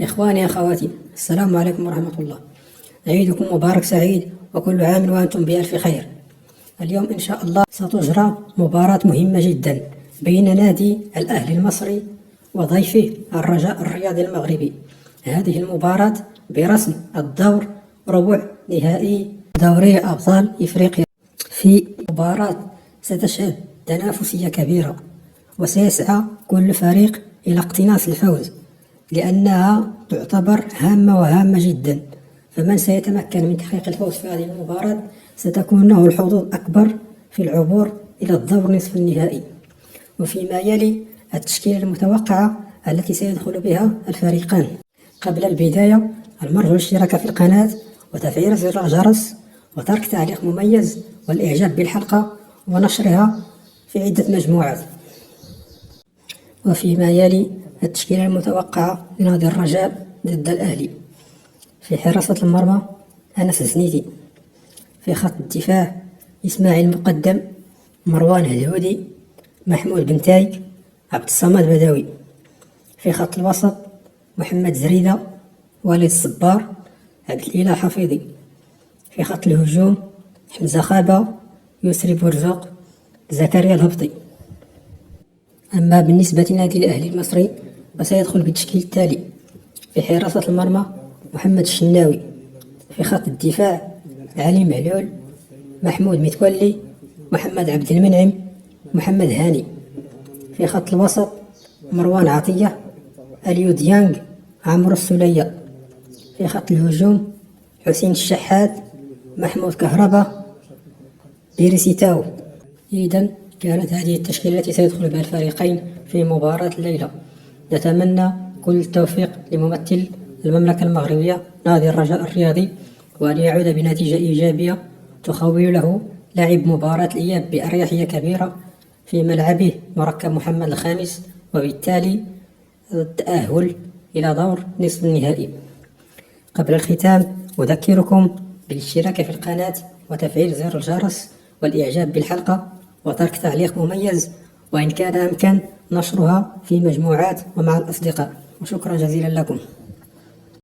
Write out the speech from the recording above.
إخواني أخواتي، السلام عليكم ورحمة الله. عيدكم مبارك سعيد وكل عام وأنتم بألف خير. اليوم إن شاء الله ستجرى مباراة مهمة جدا بين نادي الأهلي المصري وضيفه الرجاء الرياضي المغربي. هذه المباراة برسم الدور ربع نهائي دوري أبطال إفريقيا. في مباراة ستشهد تنافسية كبيرة، وسيسعى كل فريق إلى اقتناص الفوز، لأنها تعتبر هامة جدا. فمن سيتمكن من تحقيق الفوز في هذه المباراة ستكون له الحظوظ أكبر في العبور إلى الدور نصف النهائي. وفيما يلي التشكيلة المتوقعة التي سيدخل بها الفريقان. قبل البداية المرجو الاشتراك في القناة وتفعيل زر الجرس وترك تعليق مميز والإعجاب بالحلقة ونشرها في عدة مجموعات. وفيما يلي التشكيلة المتوقعة لنادي الرجاء ضد الأهلي: في حراسة المرمى أنس الزنيدي، في خط الدفاع إسماعيل مقدم، مروان هدهودي، محمود بن تايك، عبد الصمد بدوي. في خط الوسط محمد زريدة، وليد الصبار، عبد الإله حفيظي. في خط الهجوم حمزة خابة، يسري بورزوق، زكريا الهبطي. أما بالنسبة لنادي الأهلي المصري فسيدخل بالتشكيل التالي: في حراسة المرمى محمد الشناوي، في خط الدفاع علي معلول، محمود متولي، محمد عبد المنعم، محمد هاني. في خط الوسط مروان عطية، اليو ديانغ، عمرو السولية. في خط الهجوم حسين الشحات، محمود كهربا، بيرسيتاو. إذن كانت هذه التشكيلة التي سيدخل بها الفريقين في مباراة الليلة. نتمنى كل التوفيق لممثل المملكة المغربية نادي الرجاء الرياضي، وأن يعود بنتيجة إيجابية تخول له لعب مباراة الإياب بأريحية كبيرة في ملعبه مركب محمد الخامس، وبالتالي التأهل إلى دور نصف النهائي. قبل الختام أذكركم بالاشتراك في القناة وتفعيل زر الجرس والإعجاب بالحلقة وترك تعليق مميز، وإن كان أمكن نشرها في مجموعات ومع الأصدقاء. وشكرا جزيلا لكم.